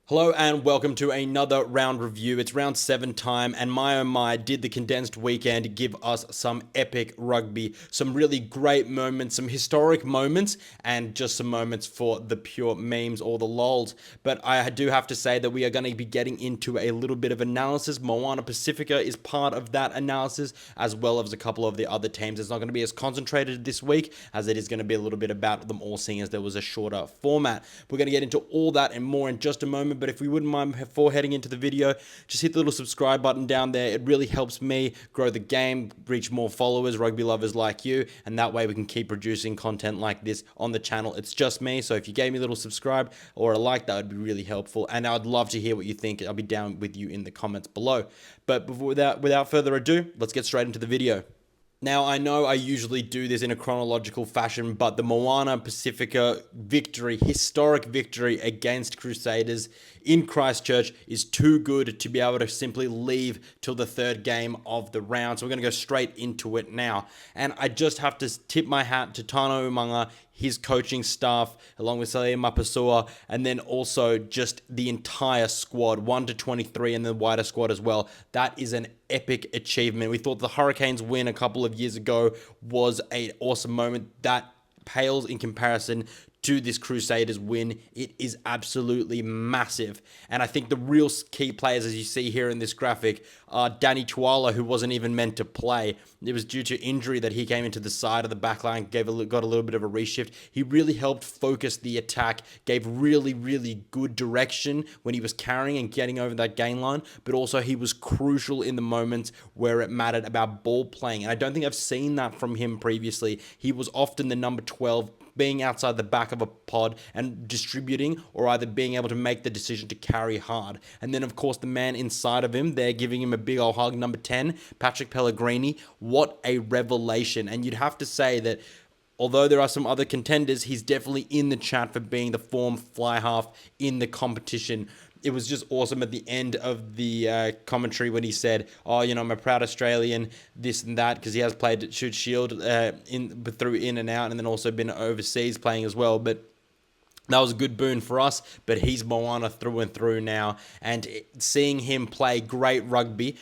Hello and welcome to another round review. It's round 7 time, and my oh my, did the condensed weekend give us some epic rugby, some really great moments, some historic moments, and just some moments for the pure memes or the lols. But I do have to say that we are going to be getting into a little bit of analysis. Moana Pacifica is part of that analysis, as well as a couple of the other teams. It's not going to be as concentrated this week as it is going to be a little bit about them all, seeing as there was a shorter format. We're going to get into all that and more in just a moment. But if we wouldn't mind, before heading into the video, just hit the little subscribe button down there. It really helps me grow the game, reach more followers, rugby lovers like you, and that way we can keep producing content like this on the channel. It's just me, so if you gave me a little subscribe or a like, that would be really helpful, and I'd love to hear what you think. I'll be down with you in the comments below. But without further ado, let's get straight into the video. Now, I know I usually do this in a chronological fashion, but the Moana Pacifica victory, historic victory against Crusaders in Christchurch, is too good to be able to simply leave till the third game of the round. So we're going to go straight into it now. And I just have to tip my hat to Tano Umanga, his coaching staff, along with Salia Mapasua, and then also just the entire squad, 1 to 23, and the wider squad as well. That is an epic achievement. We thought the Hurricanes win a couple of years ago was an awesome moment. That pales in comparison to this Crusaders win. It is absolutely massive. And I think the real key players, as you see here in this graphic, are Danny Tuala, who wasn't even meant to play. It was due to injury that he came into the side of the back line, got a little bit of a reshift. He really helped focus the attack, gave really, really good direction when he was carrying and getting over that gain line, but also he was crucial in the moments where it mattered about ball playing. And I don't think I've seen that from him previously. He was often the number 12, being outside the back of a pod and distributing, or either being able to make the decision to carry hard. And then, of course, the man inside of him, they're giving him a big old hug, number 10, Patrick Pellegrini. What a revelation. And you'd have to say that although there are some other contenders, he's definitely in the chat for being the form fly half in the competition. It was just awesome at the end of the commentary when he said, "Oh, you know, I'm a proud Australian, this and that," because he has played at Shoot Shield through in and out, and then also been overseas playing as well. But that was a good boon for us, but he's Moana through and through now. And seeing him play great rugby,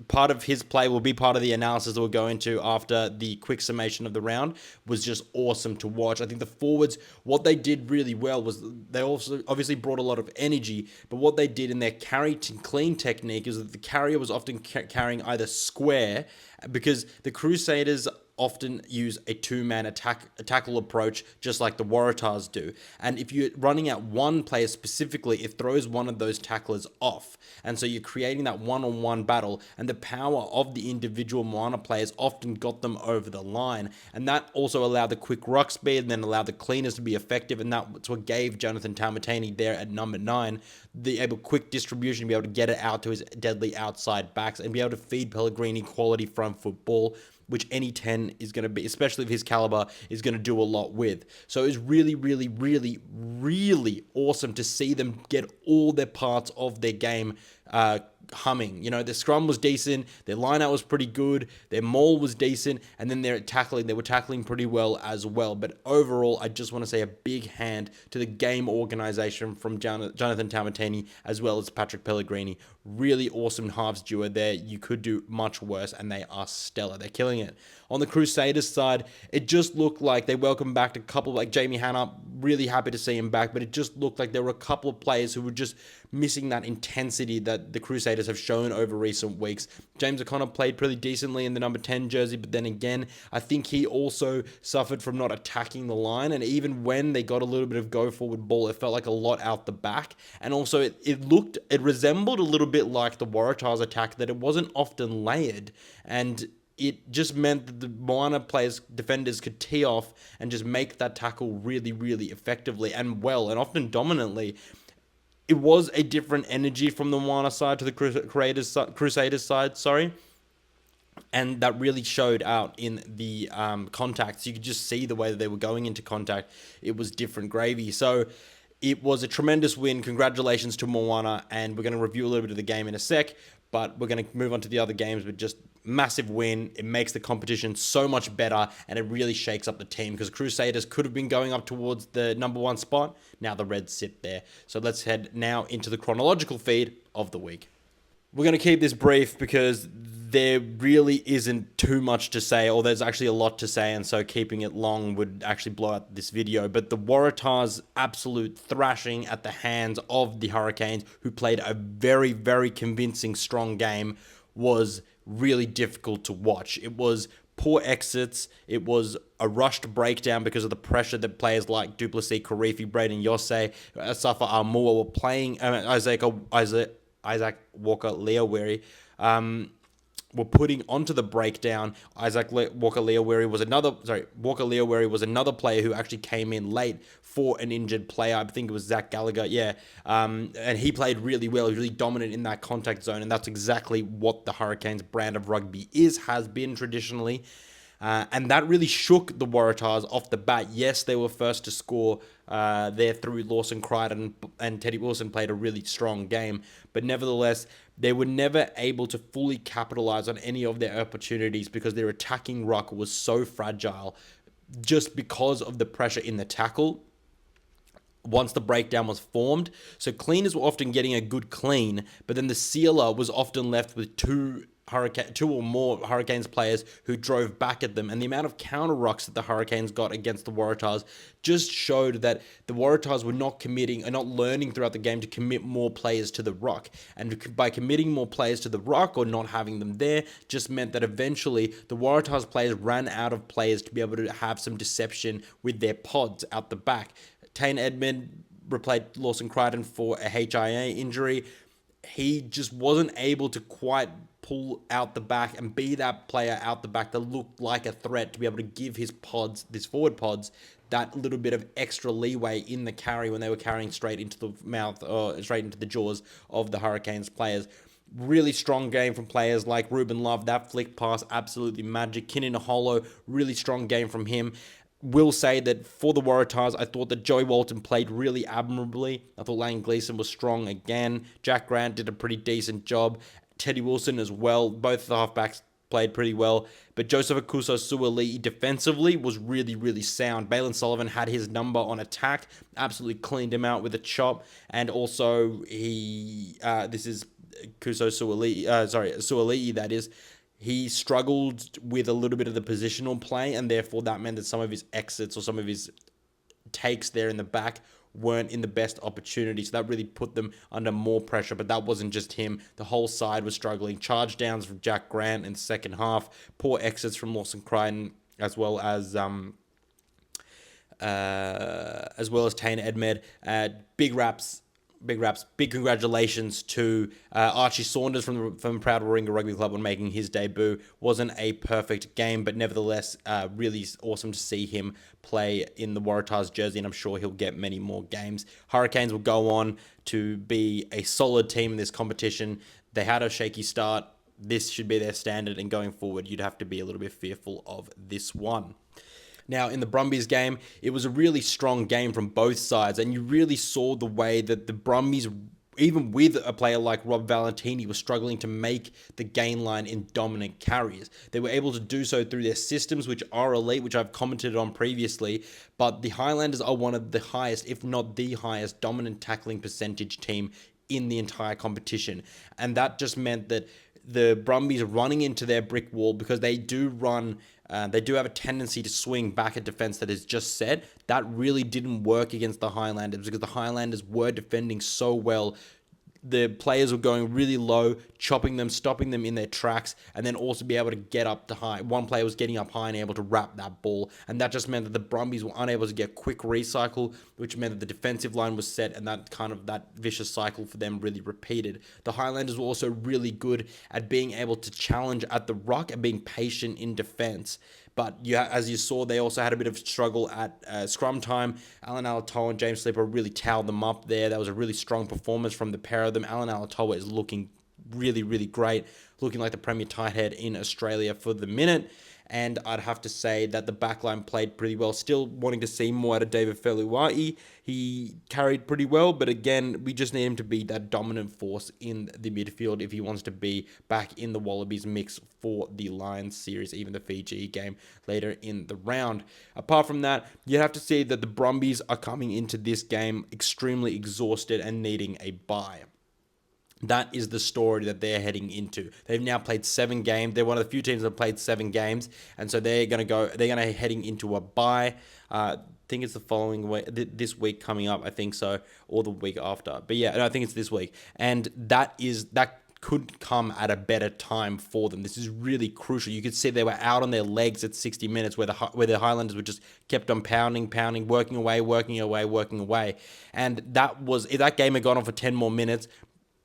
part of his play will be part of the analysis that we'll go into after the quick summation of the round, was just awesome to watch. I think the forwards, what they did really well was they also obviously brought a lot of energy, but what they did in their carry to clean technique is that the carrier was often carrying either square, because the Crusaders often use a two-man tackle approach, just like the Waratahs do. And if you're running at one player specifically, it throws one of those tacklers off. And so you're creating that one-on-one battle, and the power of the individual Moana players often got them over the line. And that also allowed the quick ruck speed, and then allowed the cleaners to be effective, and that's what gave Jonathan Taumatini there at number 9 the quick distribution, to be able to get it out to his deadly outside backs, and be able to feed Pellegrini quality front foot ball, which any 10 is going to be, especially of his caliber, is going to do a lot with. So it was really, really, really, really awesome to see them get all their parts of their game humming. You know, the scrum was decent, their line-out was pretty good, their maul was decent, and then they were tackling pretty well as well. But overall, I just want to say a big hand to the game organization from Jonathan Taumatini as well as Patrick Pellegrini. Really awesome halves duo there. You could do much worse, and they are stellar. They're killing it. On the Crusaders side, it just looked like they welcomed back a couple, like Jamie Hannah, really happy to see him back, but it just looked like there were a couple of players who were just missing that intensity that the Crusaders have shown over recent weeks. James O'Connor played pretty decently in the number 10 jersey, but then again, I think he also suffered from not attacking the line, and even when they got a little bit of go-forward ball, it felt like a lot out the back, and also it resembled a little bit like the Waratahs attack, that it wasn't often layered, and it just meant that the Moana defenders could tee off and just make that tackle really, really effectively and well, and often dominantly. It was a different energy from the Moana side to the Crusaders side, sorry. And that really showed out in the contacts. You could just see the way that they were going into contact. It was different gravy. So it was a tremendous win. Congratulations to Moana, and we're going to review a little bit of the game in a sec. But we're going to move on to the other games with just massive win. It makes the competition so much better, and it really shakes up the team because Crusaders could have been going up towards the number 1 spot. Now the Reds sit there. So let's head now into the chronological feed of the week. We're going to keep this brief because there really isn't too much to say, or there's actually a lot to say, and so keeping it long would actually blow out this video. But the Waratahs' absolute thrashing at the hands of the Hurricanes, who played a very, very convincing, strong game, was really difficult to watch. It was poor exits. It was a rushed breakdown because of the pressure that players like Duplessis, Karifi, Braden Yosse, Asafa Armour were playing. Isaac Walker-Leawere were putting onto the breakdown. Walker-Leawere was another player who actually came in late for an injured player. I think it was Zach Gallagher, and he played really well. He was really dominant in that contact zone, and that's exactly what the Hurricanes' brand of rugby has been traditionally. And that really shook the Waratahs off the bat. Yes, they were first to score there through Lawson Crichton, and Teddy Wilson played a really strong game. But nevertheless, they were never able to fully capitalize on any of their opportunities because their attacking ruck was so fragile just because of the pressure in the tackle once the breakdown was formed. So cleaners were often getting a good clean, but then the sealer was often left with two or more Hurricanes players who drove back at them, and the amount of counter rucks that the Hurricanes got against the Waratahs just showed that the Waratahs were not committing and not learning throughout the game to commit more players to the ruck. And by committing more players to the ruck or not having them there just meant that eventually the Waratahs players ran out of players to be able to have some deception with their pods out the back. Tane Edmund replaced Lawson Crichton for a HIA injury. He just wasn't able to quite pull out the back and be that player out the back that looked like a threat to be able to give his forward pods, that little bit of extra leeway in the carry when they were carrying straight into the mouth or straight into the jaws of the Hurricanes players. Really strong game from players like Ruben Love. That flick pass, absolutely magic. Kinnan Hollow, really strong game from him. Will say that for the Waratahs, I thought that Joey Walton played really admirably. I thought Lane Gleeson was strong again. Jack Grant did a pretty decent job. Teddy Wilson as well. Both the halfbacks played pretty well. But Joseph Akuso Suaalii defensively was really, really sound. Balin Sullivan had his number on attack. Absolutely cleaned him out with a chop. And also, this is Kuso Suaalii, that is. He struggled with a little bit of the positional play, and therefore that meant that some of his exits or some of his takes there in the back weren't in the best opportunity. So that really put them under more pressure, but that wasn't just him. The whole side was struggling. Charge downs from Jack Grant in the second half, poor exits from Lawson Crichton, as well as Tane Edmed. Big congratulations to Archie Saunders from Proud Warringah Rugby Club on making his debut. Wasn't a perfect game, but nevertheless, really awesome to see him play in the Waratahs jersey, and I'm sure he'll get many more games. Hurricanes will go on to be a solid team in this competition. They had a shaky start. This should be their standard, and going forward, you'd have to be a little bit fearful of this one. Now, in the Brumbies game, it was a really strong game from both sides, and you really saw the way that the Brumbies, even with a player like Rob Valentini, was struggling to make the gain line in dominant carries. They were able to do so through their systems, which are elite, which I've commented on previously, but the Highlanders are one of the highest, if not the highest, dominant tackling percentage team in the entire competition. And that just meant that the Brumbies running into their brick wall, because they do have a tendency to swing back at defense that is just set. That really didn't work against the Highlanders because the Highlanders were defending so well. The players were going really low, chopping them, stopping them in their tracks, and then also be able to get up to high. One player was getting up high and able to wrap that ball, and that just meant that the Brumbies were unable to get quick recycle, which meant that the defensive line was set, and that vicious cycle for them really repeated. The Highlanders were also really good at being able to challenge at the ruck and being patient in defense. But as you saw, they also had a bit of struggle at scrum time. Alan Alatoa and James Slipper really towed them up there. That was a really strong performance from the pair of them. Alan Alatoa is looking really, really great, looking like the premier tight head in Australia for the minute. and I'd have to say that the backline played pretty well. Still wanting to see more out of David Feluai. He carried pretty well, but again, we just need him to be that dominant force in the midfield if he wants to be back in the Wallabies mix for the Lions series, even the Fiji game later in the round. Apart from that, you have to see that the Brumbies are coming into this game extremely exhausted and needing a bye. That is the story that they're heading into. They've now played 7 games. They're one of the few teams that have played 7 games, and so they're going to heading into a bye. I think it's the following week, this week coming up, I think so, or the week after. But yeah, I think it's this week. And that could come at a better time for them. This is really crucial. You could see they were out on their legs at 60 minutes where the Highlanders were just kept on pounding, working away. And if that game had gone on for 10 more minutes,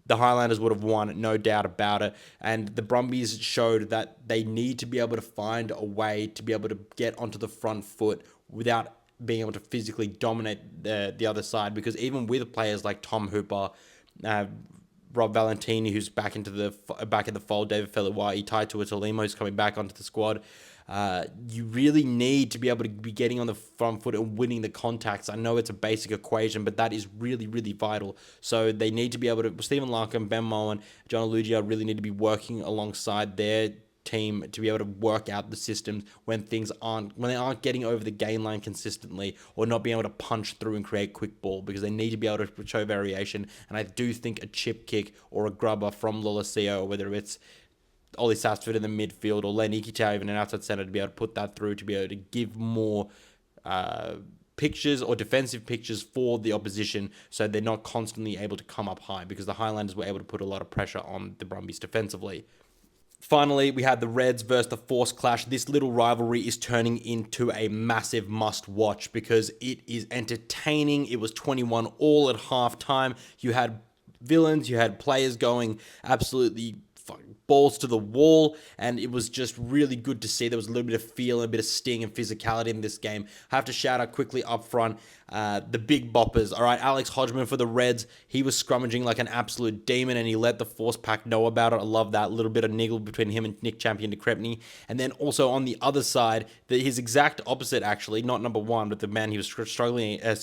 the Highlanders would have won, no doubt about it. And the Brumbies showed that they need to be able to find a way to be able to get onto the front foot without being able to physically dominate the other side. Because even with players like Tom Hooper, Rob Valentini, who's back in the fold, David Feluai, Tai Tuatolimo, who's coming back onto the squad, you really need to be able to be getting on the front foot and winning the contacts. I know it's a basic equation, but that is really, really vital. So they need to be able to, Stephen Larkham, Ben Moen, John Alugia really need to be working alongside their team to be able to work out the systems when they aren't getting over the gain line consistently or not being able to punch through and create quick ball, because they need to be able to show variation. And I do think a chip kick or a grubber from Lolosio, whether it's Ollie Sassford in the midfield or Len Ikitau even an outside centre, to be able to put that through, to be able to give more pictures or defensive pictures for the opposition, so they're not constantly able to come up high, because the Highlanders were able to put a lot of pressure on the Brumbies defensively. Finally, we had the Reds versus the Force Clash. This little rivalry is turning into a massive must-watch because it is entertaining. It was 21 all at halftime. You had villains, you had players going absolutely fucking balls to the wall, and it was just really good to see. There was a little bit of feel and a bit of sting and physicality in this game. I have to shout out quickly up front the big boppers. All right, Alex Hodgman for the Reds. He was scrummaging like an absolute demon, and he let the Force Pack know about it. I love that little bit of niggle between him and Nick Champion de Crepney. And then also on the other side, his exact opposite, actually, not number 1, but the man he was scrummaging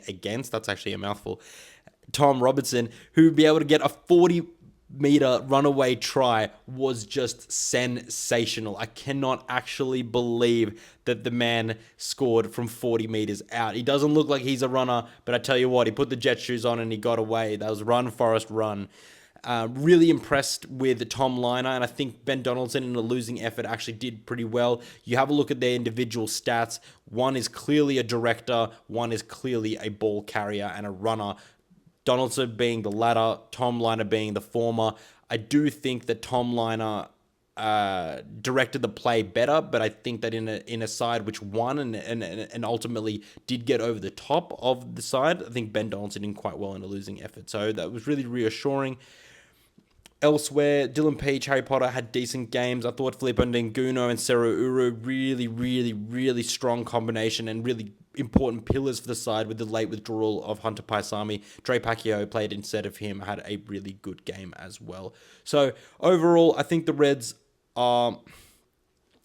against. That's actually a mouthful. Tom Robertson, who would be able to get a 40-meter runaway try, was just sensational. I cannot actually believe that the man scored from 40 meters out. He doesn't look like he's a runner, but I tell you what, he put the jet shoes on and he got away. That was run, Forrest, run. Really impressed with Tom Liner, and I think Ben Donaldson in a losing effort actually did pretty well. You have a look at their individual stats. One is clearly a director, one is clearly a ball carrier and a runner. Donaldson being the latter, Tom Liner being the former. I do think that Tom Liner directed the play better, but I think that in a side which won and ultimately did get over the top of the side, I think Ben Donaldson did quite well in a losing effort. So that was really reassuring. Elsewhere, Dylan Peach, Harry Potter had decent games. I thought Filippo Ndenguno and Seru Uru really, really, really strong combination and really important pillars for the side with the late withdrawal of Hunter Paisami. Dre Pacquiao played instead of him, had a really good game as well. So overall, I think the Reds are...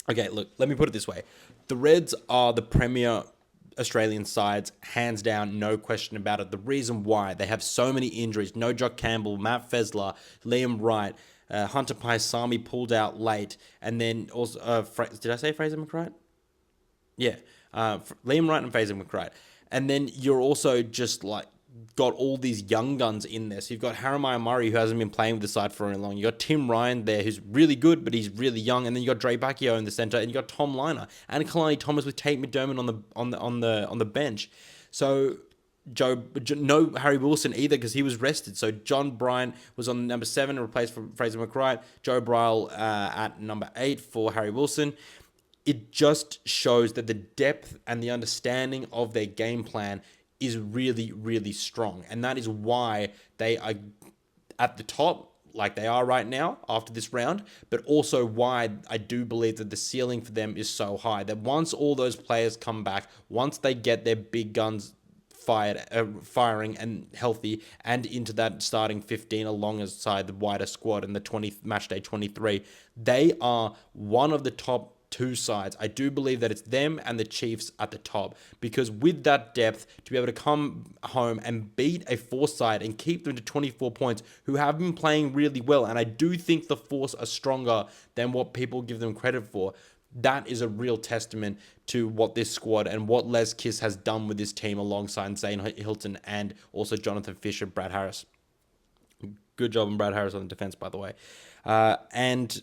Okay, look, let me put it this way. The Reds are the premier Australian sides, hands down, no question about it. The reason why, they have so many injuries. No Jock Campbell, Matt Fesler, Liam Wright, Hunter Paisami pulled out late, and then also, did I say Fraser McWright? Yeah, Liam Wright and Fraser McWright. And then you're also just like got all these young guns in there. So you've got Haramiah Murray, who hasn't been playing with the side for very long. You got Tim Ryan there, who's really good, but he's really young. And then you got Dre Pacquiao in the center, and you got Tom Liner and Kalani Thomas with Tate McDermott on the bench. So no Harry Wilson either, because he was rested. So John Bryant was on number 7 and replaced for Fraser McWright. Joe Bryle at number 8 for Harry Wilson. It just shows that the depth and the understanding of their game plan is really, really strong. And that is why they are at the top like they are right now after this round, but also why I do believe that the ceiling for them is so high, that once all those players come back, once they get their big guns firing and healthy, and into that starting 15 alongside the wider squad in the 20 match day 23. They are one of the top two sides. I do believe that it's them and the Chiefs at the top, because with that depth, to be able to come home and beat a Force side and keep them to 24 points, who have been playing really well, and I do think the Force are stronger than what people give them credit for. That is a real testament to what this squad and what Les Kiss has done with this team alongside Zane Hilton and also Jonathan Fisher, Brad Harris. Good job on Brad Harris on the defense, by the way. And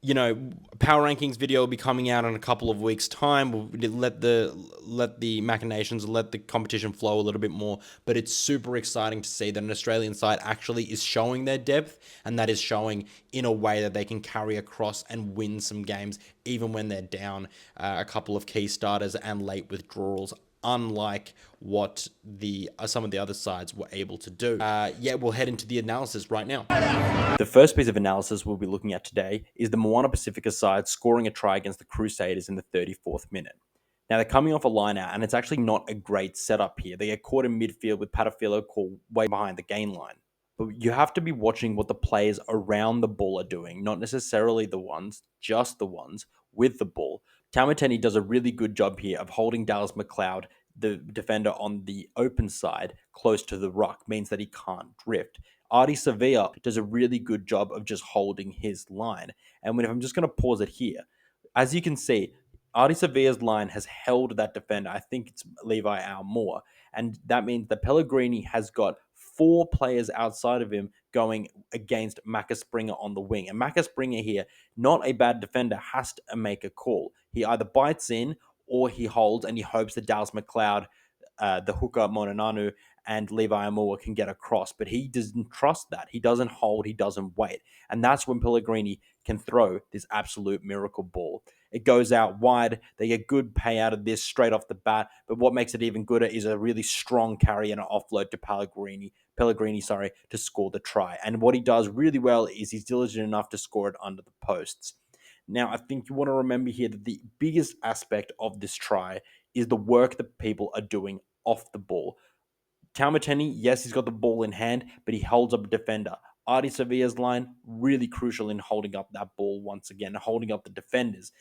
you know, power rankings video will be coming out in a couple of weeks' time. We'll let the machinations, let the competition flow a little bit more. But it's super exciting to see that an Australian side actually is showing their depth, and that is showing in a way that they can carry across and win some games, even when they're down a couple of key starters and late withdrawals, unlike what some of the other sides were able to do. We'll head into the analysis right now. The first piece of analysis we'll be looking at today is the Moana Pacific side scoring a try against the Crusaders in the 34th minute. Now, they're coming off a line out, and it's actually not a great setup here. They get caught in midfield with Patafilo caught way behind the gain line. But you have to be watching what the players around the ball are doing, not necessarily the ones, just the ones with the ball. Tamateni does a really good job here of holding Dallas McLeod, the defender on the open side, close to the ruck, means that he can't drift. Artie Sevilla does a really good job of just holding his line. And if I'm just going to pause it here, as you can see, Artie Sevilla's line has held that defender. I think it's Levi Moore. And that means that Pellegrini has got 4 players outside of him going against Macca Springer on the wing. And Macca Springer here, not a bad defender, has to make a call. He either bites in or he holds and he hopes that Dallas McLeod, the hooker Monananu, and Levi Moore can get across. But he doesn't trust that. He doesn't hold. He doesn't wait. And that's when Pellegrini can throw this absolute miracle ball. It goes out wide. They get good pay out of this straight off the bat. But what makes it even gooder is a really strong carry and an offload to Pellegrini, to score the try. And what he does really well is he's diligent enough to score it under the posts. Now, I think you want to remember here that the biggest aspect of this try is the work that people are doing off the ball. Tamateni, yes, he's got the ball in hand, but he holds up a defender. Artie Sevilla's line, really crucial in holding up that ball once again, holding up the defenders,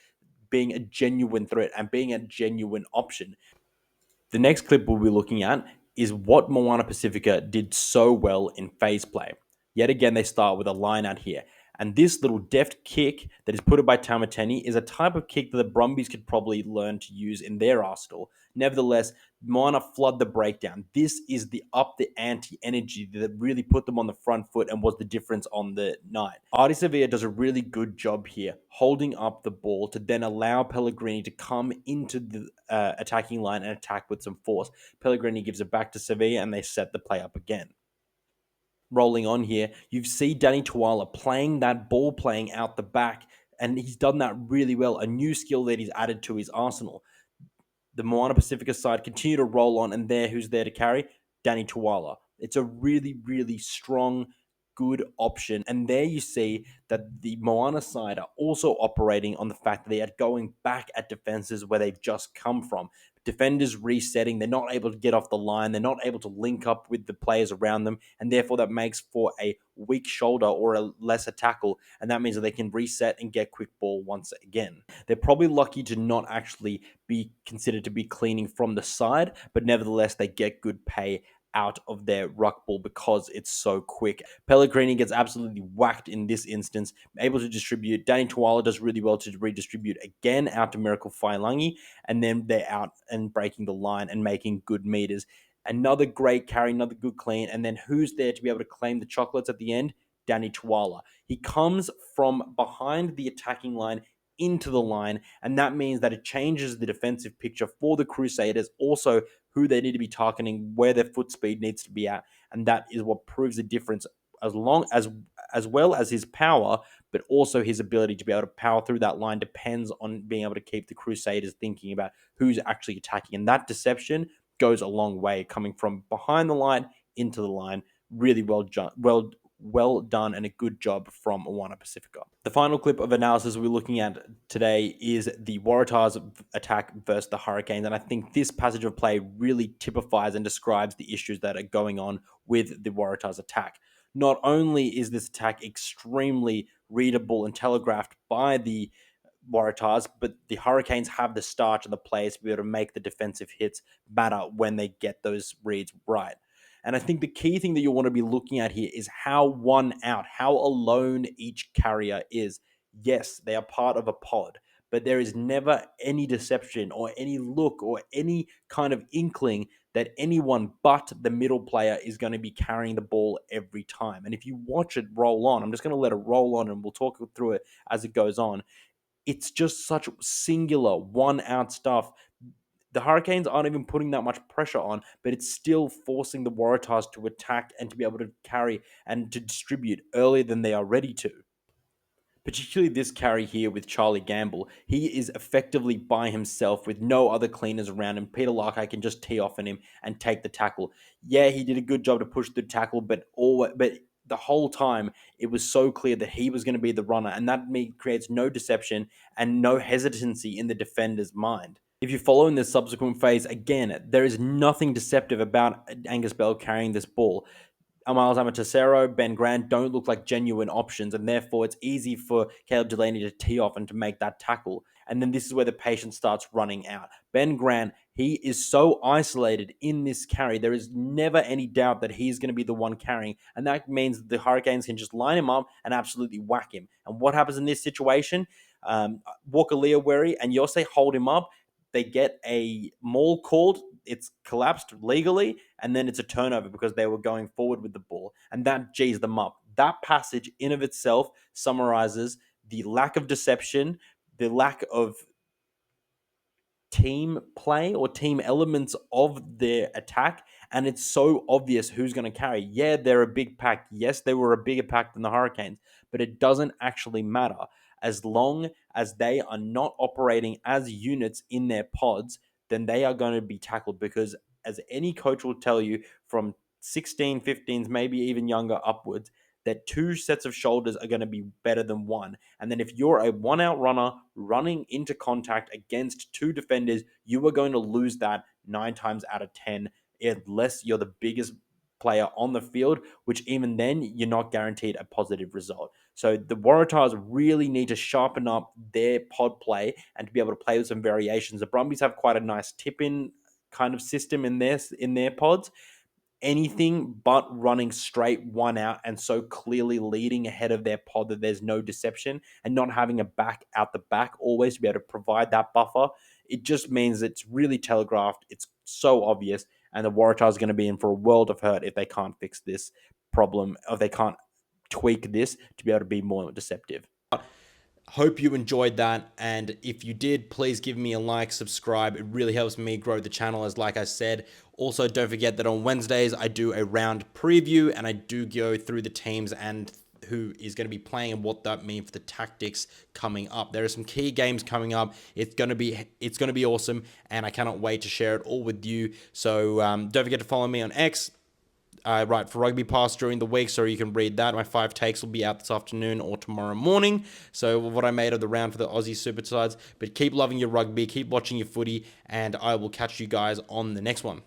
being a genuine threat and being a genuine option. The next clip we'll be looking at is what Moana Pacifica did so well in phase play. Yet again, they start with a line out here. And this little deft kick that is put by Tamateni is a type of kick that the Brumbies could probably learn to use in their arsenal. Nevertheless, Moana flood the breakdown. This is the up the ante energy that really put them on the front foot and was the difference on the night. Artie Sevilla does a really good job here, holding up the ball to then allow Pellegrini to come into the attacking line and attack with some force. Pellegrini gives it back to Sevilla and they set the play up again. Rolling on here, you see Danny Tuala playing that ball playing out the back, and he's done that really well, a new skill that he's added to his arsenal. The Moana Pacifica side continue to roll on, and who's there to carry? Danny Tuala. It's a really, really strong, good option. And there you see that the Moana side are also operating on the fact that they are going back at defenses where they've just come from. Defenders resetting, they're not able to get off the line, they're not able to link up with the players around them, and therefore that makes for a weak shoulder or a lesser tackle, and that means that they can reset and get quick ball once again. They're probably lucky to not actually be considered to be cleaning from the side, but nevertheless they get good pay out of their ruck ball because it's so quick. Pellegrini gets absolutely whacked in this instance, able to distribute. Danny Tuala does really well to redistribute again out to Miracle Failangi, and then they're out and breaking the line and making good meters. Another great carry, another good clean, and then who's there to be able to claim the chocolates at the end? Danny Tuala. He comes from behind the attacking line into the line, and that means that it changes the defensive picture for the Crusaders, also who they need to be targeting, where their foot speed needs to be at, and that is what proves the difference, as well as his power, but also his ability to be able to power through that line depends on being able to keep the Crusaders thinking about who's actually attacking, and that deception goes a long way, coming from behind the line into the line. Really well well done and a good job from Moana Pacifica. The final clip of analysis we're looking at today is the Waratahs attack versus the Hurricanes, and I think this passage of play really typifies and describes the issues that are going on with the Waratahs attack. Not only is this attack extremely readable and telegraphed by the Waratahs, but the Hurricanes have the starch and the players to be able to make the defensive hits matter when they get those reads right. And I think the key thing that you want to be looking at here is how one out, how alone each carrier is. Yes, they are part of a pod, but there is never any deception or any look or any kind of inkling that anyone but the middle player is going to be carrying the ball every time. And if you watch it roll on, I'm just going to let it roll on and we'll talk through it as it goes on. It's just such singular one out stuff. The Hurricanes aren't even putting that much pressure on, but it's still forcing the Waratahs to attack and to be able to carry and to distribute earlier than they are ready to. Particularly this carry here with Charlie Gamble. He is effectively by himself with no other cleaners around him. Peter Larkey can just tee off on him and take the tackle. Yeah, he did a good job to push the tackle, but the whole time it was so clear that he was going to be the runner, and that creates no deception and no hesitancy in the defender's mind. If you follow in the subsequent phase, again, there is nothing deceptive about Angus Bell carrying this ball. Miles Amatosero, Ben Grant don't look like genuine options, and therefore it's easy for Caleb Delaney to tee off and to make that tackle. And then this is where the patience starts running out. Ben Grant, he is so isolated in this carry. There is never any doubt that he's going to be the one carrying, and that means that the Hurricanes can just line him up and absolutely whack him. And what happens in this situation? Walker Leaweri and Yosei hold him up. They get a maul called. It's collapsed legally, and then it's a turnover because they were going forward with the ball, and that G's them up. That passage in of itself summarizes the lack of deception, the lack of team play or team elements of their attack, and it's so obvious who's going to carry. Yeah, they're a big pack. Yes, they were a bigger pack than the Hurricanes, but it doesn't actually matter. As long as they are not operating as units in their pods, then they are going to be tackled, because as any coach will tell you, from 16, 15s, maybe even younger upwards, that two sets of shoulders are going to be better than one. And then if you're a one out runner running into contact against two defenders, you are going to lose that 9 times out of 10, unless you're the biggest player on the field, which even then you're not guaranteed a positive result. So the Waratahs really need to sharpen up their pod play and to be able to play with some variations. The Brumbies have quite a nice tip-in kind of system in their pods. Anything but running straight one out and so clearly leading ahead of their pod that there's no deception, and not having a back out the back always to be able to provide that buffer. It just means it's really telegraphed. It's so obvious, and the Waratahs are going to be in for a world of hurt if they can't fix this problem, or if they can't tweak this to be able to be more deceptive. Hope you enjoyed that, and if you did, please give me a like, subscribe. It really helps me grow the channel, as like I said. Also, don't forget that on Wednesdays I do a round preview, and I do go through the teams and who is going to be playing and what that means for the tactics coming up. There are some key games coming up. It's going to be awesome, and I cannot wait to share it all with you. So don't forget to follow me on X. I write for Rugby Pass during the week, so you can read that. My 5 takes will be out this afternoon or tomorrow morning. So what I made of the round for the Aussie Super Sides. But keep loving your rugby, keep watching your footy, and I will catch you guys on the next one.